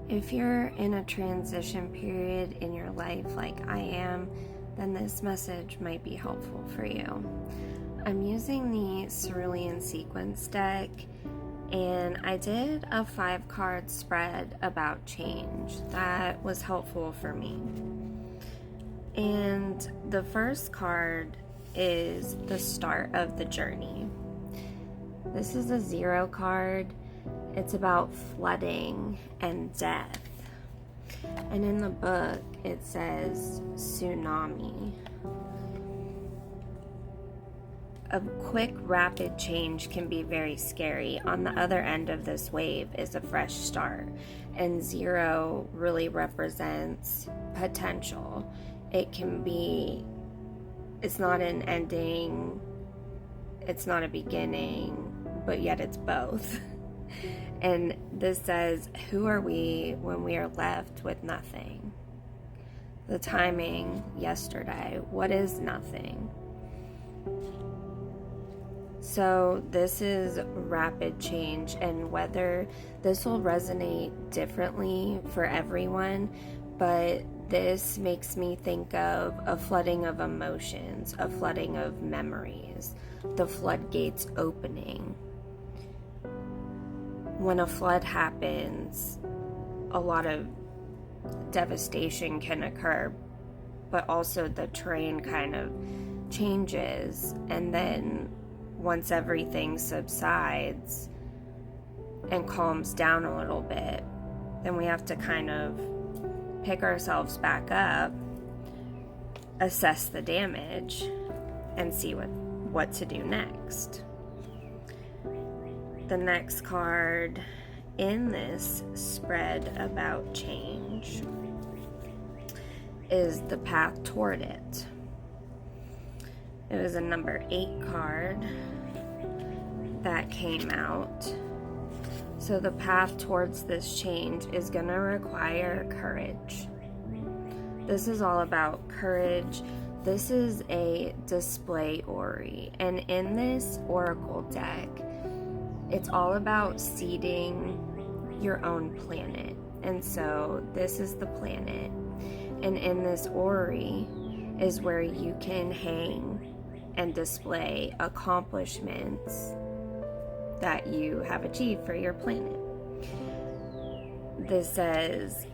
If you're in a transition period in your life like I am, then this message might be helpful for you. I'm using the Cerulean Sequence deck, and I did a 5-card spread about change that was helpful for me. And the first card is the start of the journey. This is a 0 card. It's about flooding and death. And in the book, it says tsunami. A quick, rapid change can be very scary. On the other end of this wave is a fresh start. And 0 really represents potential. It's not an ending, it's not a beginning, but yet it's both. And this says, who are we when we are left with nothing? The timing yesterday, what is nothing? So this is rapid change, and whether this will resonate differently for everyone, but this makes me think of a flooding of emotions, a flooding of memories, the floodgates opening. When a flood happens, a lot of devastation can occur, but also the terrain kind of changes, and then once everything subsides and calms down a little bit, then we have to kind of pick ourselves back up, assess the damage, and see what to do next. The next card in this spread about change is the path toward it. It was a number 8 card that came out. So the path towards this change is going to require courage. This is all about courage. This is a display Ori, and in this oracle deck, it's all about seeding your own planet. And so this is the planet. And in this Ori is where you can hang and display accomplishments that you have achieved for your planet. This says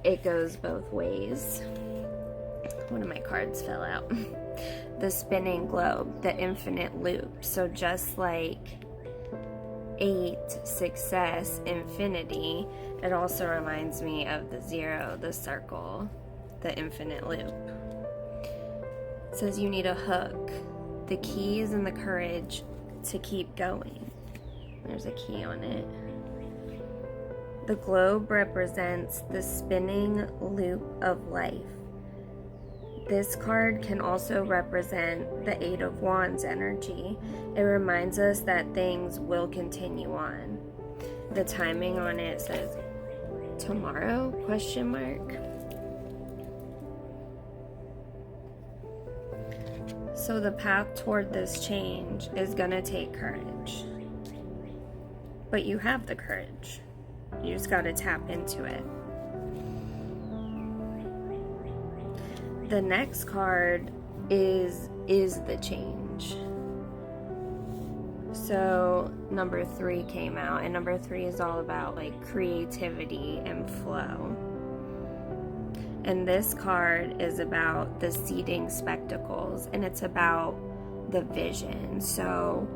it goes both ways. One of my cards fell out. The spinning globe, the infinite loop. So just like 8, success, infinity, it also reminds me of the 0, the circle, the infinite loop. It says you need a hook, the keys, and the courage to keep going. There's a key on it. The globe represents the spinning loop of life. This card can also represent the 8 of Wands energy. It reminds us that things will continue on. The timing on it says tomorrow, ? So the path toward this change is going to take courage. But you have the courage. You just got to tap into it. The next card is the change. So number 3 came out, and number 3 is all about like creativity and flow. And this card is about the seeding spectacles, and it's about the vision. So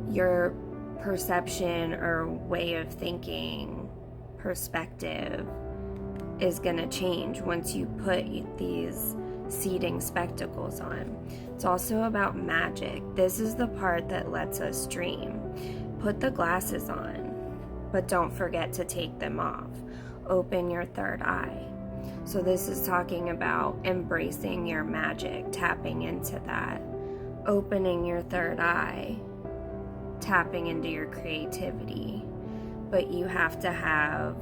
your perception or way of thinking, perspective, is going to change once you put these seeding spectacles on. It's also about magic. This is the part that lets us dream. Put the glasses on, but don't forget to take them off. Open your third eye. So this is talking about embracing your magic, tapping into that, opening your third eye, tapping into your creativity. But you have to have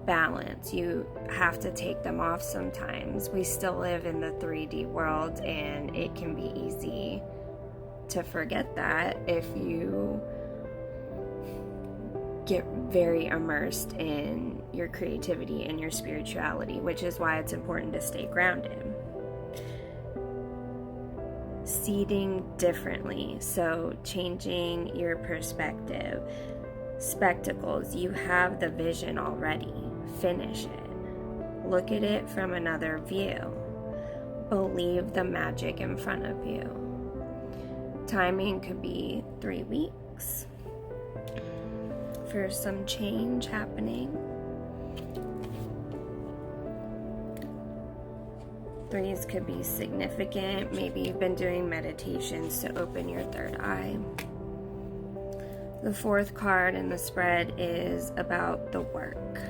balance. You have to take them off sometimes. We still live in the 3D world, and it can be easy to forget that if you get very immersed in your creativity and your spirituality, which is why it's important to stay grounded. Seeding differently, so changing your perspective. Spectacles, you have the vision already. Finish it. Look at it from another view. Believe the magic in front of you. Timing could be 3 weeks for some change happening. 3s could be significant. Maybe you've been doing meditations to open your third eye. The 4th card in the spread is about the work.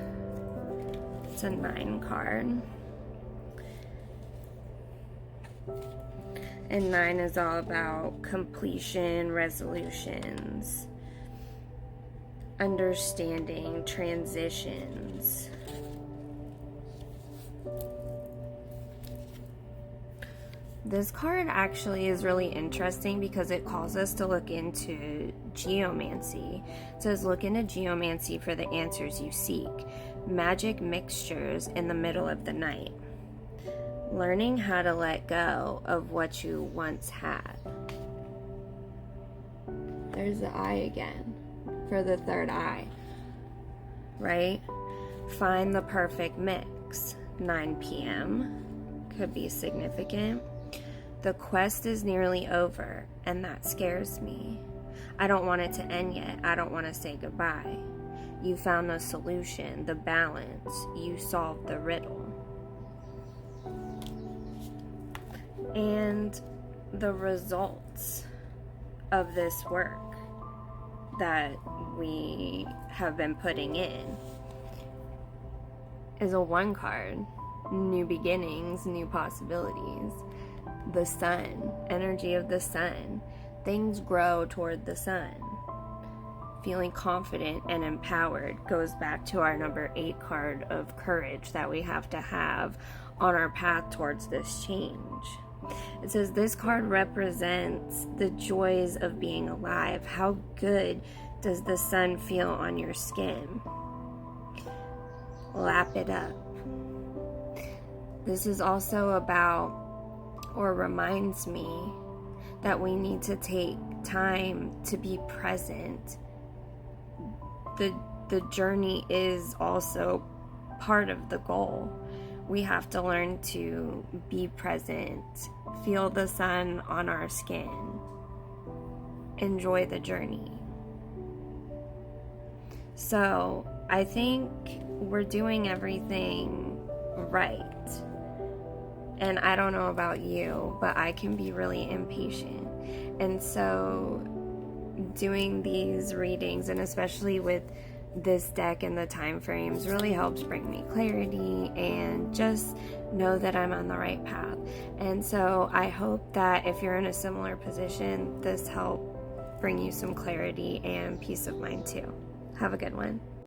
It's a 9 card. And 9 is all about completion, resolutions, understanding, transitions. This card actually is really interesting because it calls us to look into geomancy. It says, look into geomancy for the answers you seek. Magic mixtures in the middle of the night. Learning how to let go of what you once had. There's the eye again for the third eye, right? Find the perfect mix. 9 p.m. could be significant. The quest is nearly over, and that scares me. I don't want it to end yet. I don't want to say goodbye. You found the solution, the balance. You solved the riddle. And the results of this work that we have been putting in is a 1 card. New beginnings, new possibilities. The sun, energy of the sun. Things grow toward the sun. Feeling confident and empowered goes back to our number 8 card of courage that we have to have on our path towards this change. It says this card represents the joys of being alive. How good does the sun feel on your skin? Lap it up. This is also about, or reminds me, that we need to take time to be present. The journey is also part of the goal. We have to learn to be present, feel the sun on our skin, enjoy the journey. So I think we're doing everything right. And I don't know about you, but I can be really impatient. And so doing these readings, and especially with this deck and the time frames, really helps bring me clarity and just know that I'm on the right path. And so I hope that if you're in a similar position, this helped bring you some clarity and peace of mind too. Have a good one.